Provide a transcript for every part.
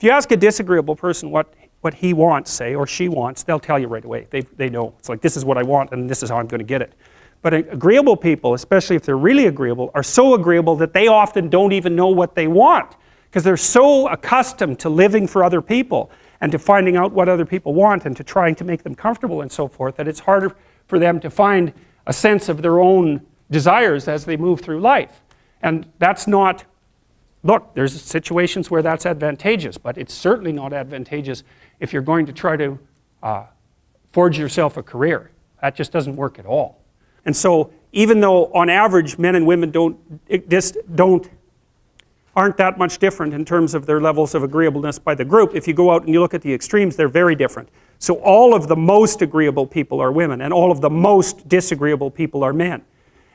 If you ask a disagreeable person what he wants, say, or she wants, they'll tell you right away. They know. It's like, this is what I want and this is how I'm going to get it. But agreeable people, especially if they're really agreeable, are so agreeable that they often don't even know what they want, because they're so accustomed to living for other people and to finding out what other people want and to trying to make them comfortable and so forth, that it's harder for them to find a sense of their own desires as they move through life. And that's not, look, there's situations where that's advantageous, but it's certainly not advantageous if you're going to try to forge yourself a career. That just doesn't work at all. And so even though on average men and women aren't that much different in terms of their levels of agreeableness by the group, if you go out and you look at the extremes, they're very different. So all of the most agreeable people are women, and all of the most disagreeable people are men.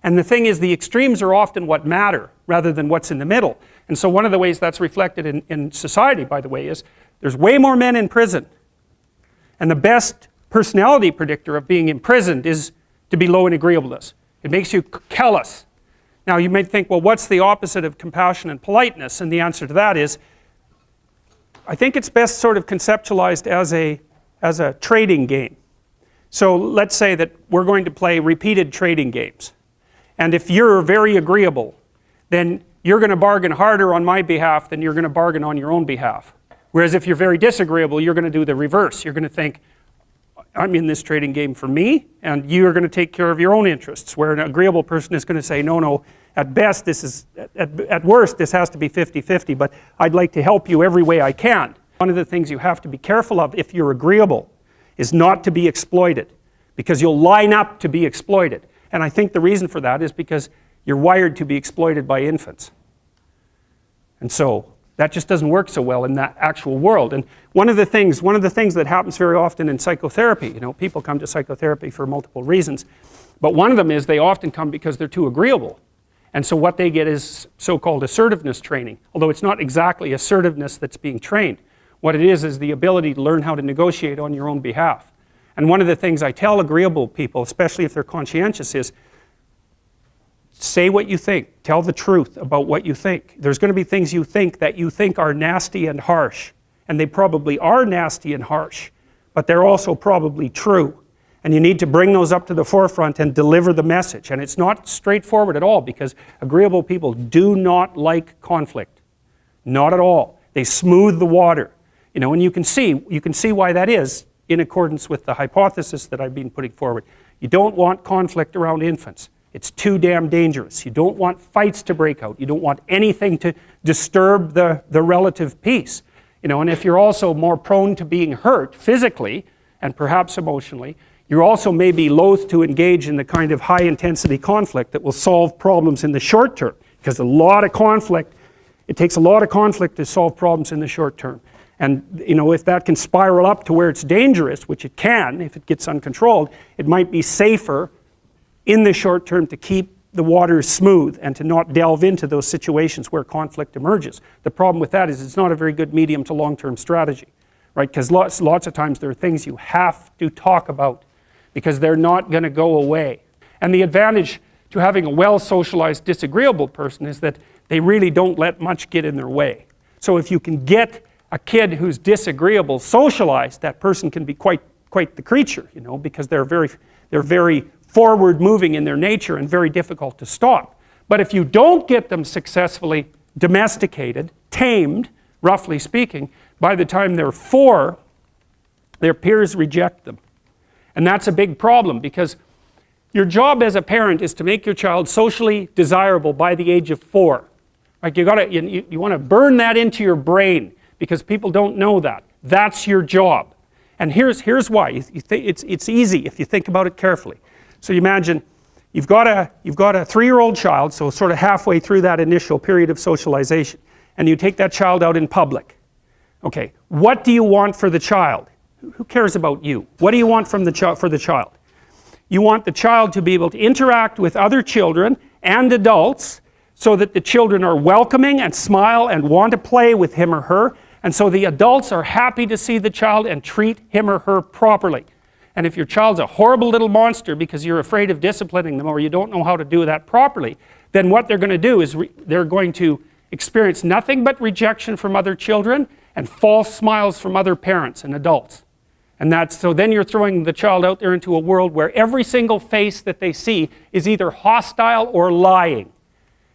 And the thing is, the extremes are often what matter rather than what's in the middle. And so one of the ways that's reflected in society, by the way, is there's way more men in prison. And the best personality predictor of being imprisoned is to be low in agreeableness. It makes you callous. Now you might think, well, what's the opposite of compassion and politeness? And the answer to that is, I think it's best sort of conceptualized as a trading game. So let's say that we're going to play repeated trading games. And if you're very agreeable, then you're going to bargain harder on my behalf than you're going to bargain on your own behalf. Whereas if you're very disagreeable, you're going to do the reverse. You're going to think, I'm in this trading game for me, and you're going to take care of your own interests. Where an agreeable person is going to say, no, at best this is, at worst this has to be 50-50, but I'd like to help you every way I can. One of the things you have to be careful of if you're agreeable is not to be exploited, because you'll line up to be exploited. And I think the reason for that is because you're wired to be exploited by infants. And so that just doesn't work so well in that actual world. And one of the things that happens very often in psychotherapy, people come to psychotherapy for multiple reasons, but one of them is they often come because they're too agreeable. And so what they get is so-called assertiveness training, although it's not exactly assertiveness that's being trained. What it is the ability to learn how to negotiate on your own behalf. And one of the things I tell agreeable people, especially if they're conscientious, is say what you think. Tell the truth about what you think. There's going to be things you think that you think are nasty and harsh. And they probably are nasty and harsh. But they're also probably true. And you need to bring those up to the forefront and deliver the message. And it's not straightforward at all, because agreeable people do not like conflict. Not at all. They smooth the water. And you can see why that is in accordance with the hypothesis that I've been putting forward. You don't want conflict around infants. It's too damn dangerous. You don't want fights to break out. You don't want anything to disturb the relative peace. And if you're also more prone to being hurt physically and perhaps emotionally, you're also maybe loath to engage in the kind of high-intensity conflict that will solve problems in the short term, because it takes a lot of conflict to solve problems in the short term. And if that can spiral up to where it's dangerous, which it can if it gets uncontrolled, it might be safer in the short term to keep the waters smooth and to not delve into those situations where conflict emerges. The problem with that is it's not a very good medium to long-term strategy, right? Because lots of times there are things you have to talk about because they're not going to go away. And the advantage to having a well-socialized disagreeable person is that they really don't let much get in their way. So if you can get a kid who's disagreeable socialized, that person can be quite the creature, because they're very forward-moving in their nature and very difficult to stop. But if you don't get them successfully domesticated, tamed, roughly speaking, by the time they're 4, their peers reject them. And that's a big problem, because your job as a parent is to make your child socially desirable by the age of 4. Like you want to burn that into your brain, because people don't know that. That's your job. And here's why. It's easy if you think about it carefully. So you imagine you've got a 3-year-old child, so sort of halfway through that initial period of socialization, and you take that child out in public. Okay, what do you want for the child? Who cares about you? What do you want for the child? You want the child to be able to interact with other children and adults so that the children are welcoming and smile and want to play with him or her, and so the adults are happy to see the child and treat him or her properly. And if your child's a horrible little monster because you're afraid of disciplining them or you don't know how to do that properly, then what they're going to do is they're going to experience nothing but rejection from other children, and false smiles from other parents and adults. And so then you're throwing the child out there into a world where every single face that they see is either hostile or lying.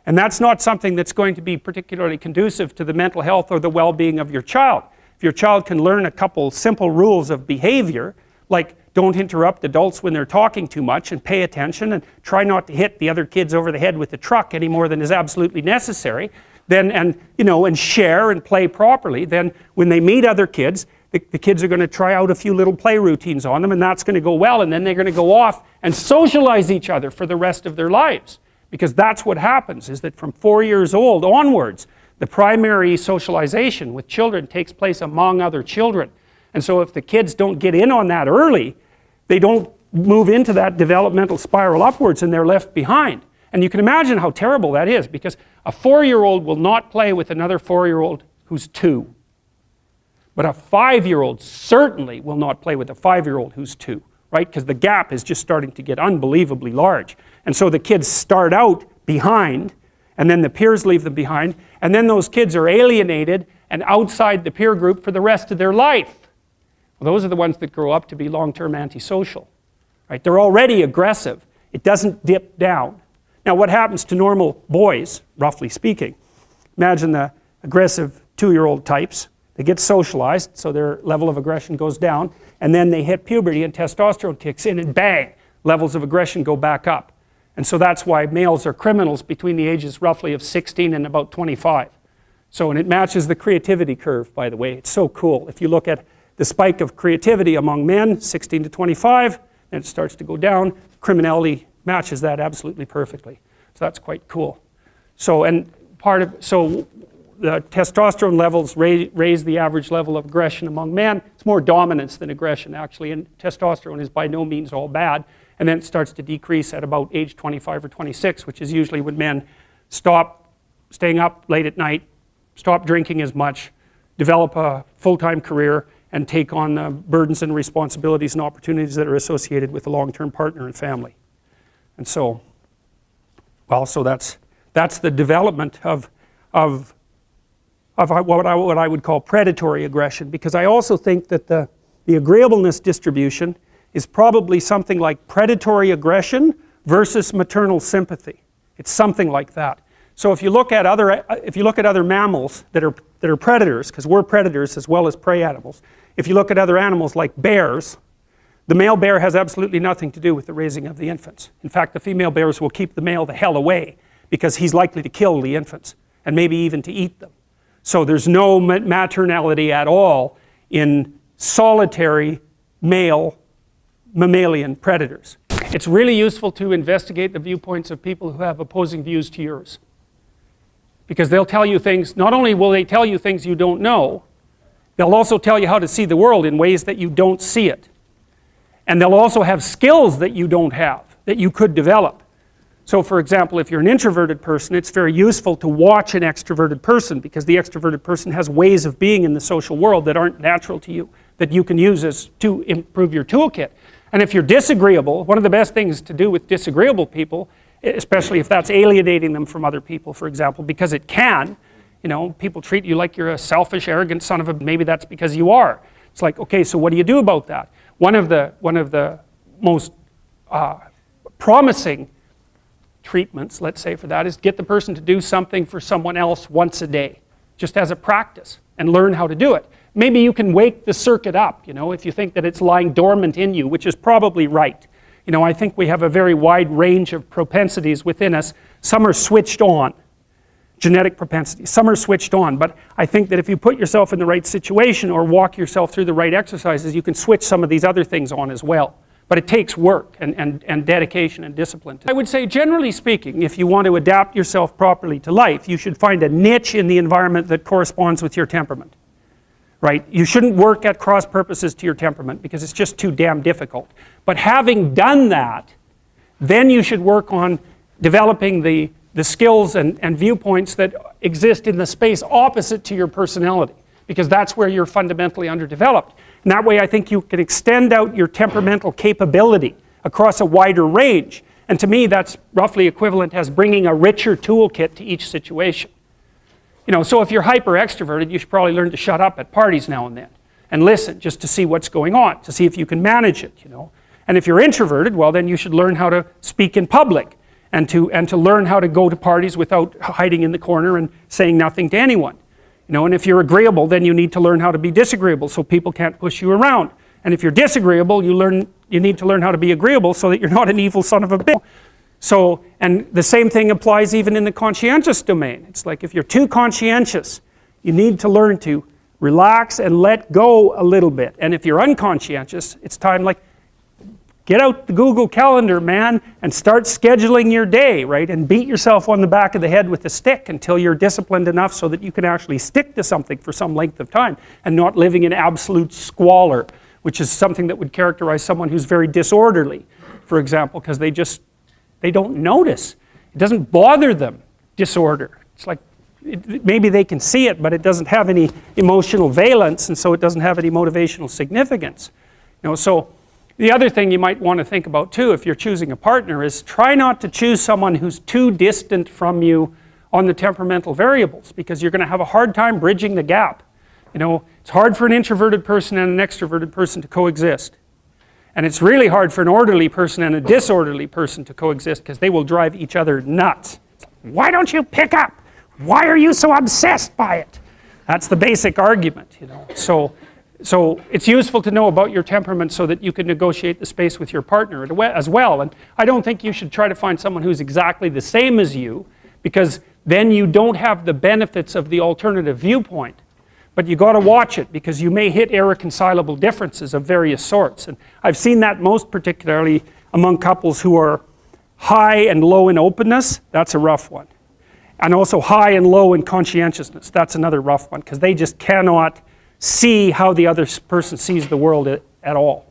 And that's not something that's going to be particularly conducive to the mental health or the well-being of your child. If your child can learn a couple simple rules of behavior, like don't interrupt adults when they're talking too much, and pay attention, and try not to hit the other kids over the head with the truck any more than is absolutely necessary, then, and share and play properly, then when they meet other kids, the kids are going to try out a few little play routines on them, and that's going to go well, and then they're going to go off and socialize each other for the rest of their lives. Because that's what happens, is that from 4 years old onwards, the primary socialization with children takes place among other children. And so if the kids don't get in on that early, they don't move into that developmental spiral upwards, and they're left behind. And you can imagine how terrible that is, because a 4-year-old will not play with another 4-year-old who's 2. But a 5-year-old certainly will not play with a 5-year-old who's 2, right? Because the gap is just starting to get unbelievably large. And so the kids start out behind, and then the peers leave them behind, and then those kids are alienated and outside the peer group for the rest of their life. Well, those are the ones that grow up to be long-term antisocial, right? They're already aggressive. It doesn't dip down. Now, what happens to normal boys, roughly speaking? Imagine the aggressive 2-year-old types. They get socialized, so their level of aggression goes down, and then they hit puberty and testosterone kicks in, and bang, levels of aggression go back up. And so that's why males are criminals between the ages roughly of 16 and about 25. So, and it matches the creativity curve, by the way. It's so cool. If you look at the spike of creativity among men, 16 to 25, then it starts to go down. Criminality matches that absolutely perfectly. So that's quite cool. So, the testosterone levels raise the average level of aggression among men. It's more dominance than aggression, actually, and testosterone is by no means all bad. And then it starts to decrease at about age 25 or 26, which is usually when men stop staying up late at night, stop drinking as much, develop a full-time career, and take on the burdens and responsibilities and opportunities that are associated with a long-term partner and family. And so, well, so that's the development of what I would call predatory aggression, because I also think that the agreeableness distribution is probably something like predatory aggression versus maternal sympathy. It's something like that. So if you look at other mammals that are predators, because we're predators as well as prey animals, if you look at other animals like bears, the male bear has absolutely nothing to do with the raising of the infants. In fact, the female bears will keep the male the hell away, because he's likely to kill the infants and maybe even to eat them. So there's no maternality at all in solitary male mammalian predators. It's really useful to investigate the viewpoints of people who have opposing views to yours, because they'll tell you things. Not only will they tell you things you don't know, they'll also tell you how to see the world in ways that you don't see it. And they'll also have skills that you don't have, that you could develop. So for example, if you're an introverted person, it's very useful to watch an extroverted person, because the extroverted person has ways of being in the social world that aren't natural to you, that you can use to improve your toolkit. And if you're disagreeable, one of the best things to do with disagreeable people, especially if that's alienating them from other people, for example, because it can, people treat you like you're a selfish, arrogant son of a, maybe that's because you are. It's like, okay, so what do you do about that? One of the most promising treatments, let's say, for that is get the person to do something for someone else once a day, just as a practice, and learn how to do it. Maybe you can wake the circuit up, if you think that it's lying dormant in you, which is probably right. I think we have a very wide range of propensities within us. Some are switched on, genetic propensities. Some are switched on, but I think that if you put yourself in the right situation or walk yourself through the right exercises, you can switch some of these other things on as well. But it takes work and dedication and discipline. I would say, generally speaking, if you want to adapt yourself properly to life, you should find a niche in the environment that corresponds with your temperament. Right? You shouldn't work at cross purposes to your temperament, because it's just too damn difficult. But having done that, then you should work on developing the skills and viewpoints that exist in the space opposite to your personality, because that's where you're fundamentally underdeveloped. And that way I think you can extend out your temperamental capability across a wider range. And to me, that's roughly equivalent as bringing a richer toolkit to each situation. You know, so if you're hyper extroverted, you should probably learn to shut up at parties now and then and listen just to see what's going on, to see if you can manage it, you know. And if you're introverted, well, then you should learn how to speak in public and to learn how to go to parties without hiding in the corner and saying nothing to anyone. You know, and if you're agreeable, then you need to learn how to be disagreeable so people can't push you around. And if you're disagreeable, you need to learn how to be agreeable so that you're not an evil son of a bitch. So, and the same thing applies even in the conscientious domain. It's like if you're too conscientious, you need to learn to relax and let go a little bit. And if you're unconscientious, it's time like, get out the Google Calendar, man, and start scheduling your day, right? And beat yourself on the back of the head with a stick until you're disciplined enough so that you can actually stick to something for some length of time and not living in absolute squalor, which is something that would characterize someone who's very disorderly, for example, because they don't notice. It doesn't bother them, disorder. It's like, maybe they can see it, but it doesn't have any emotional valence, and so it doesn't have any motivational significance. You know, so the other thing you might want to think about too, if you're choosing a partner, is try not to choose someone who's too distant from you on the temperamental variables, because you're going to have a hard time bridging the gap. You know, it's hard for an introverted person and an extroverted person to coexist. And it's really hard for an orderly person and a disorderly person to coexist because they will drive each other nuts. Why don't you pick up? Why are you so obsessed by it? That's the basic argument, you know. So it's useful to know about your temperament so that you can negotiate the space with your partner as well. And I don't think you should try to find someone who's exactly the same as you, because then you don't have the benefits of the alternative viewpoint. But you got to watch it, because you may hit irreconcilable differences of various sorts. And I've seen that most particularly among couples who are high and low in openness. That's a rough one. And also high and low in conscientiousness. That's another rough one, because they just cannot see how the other person sees the world at all.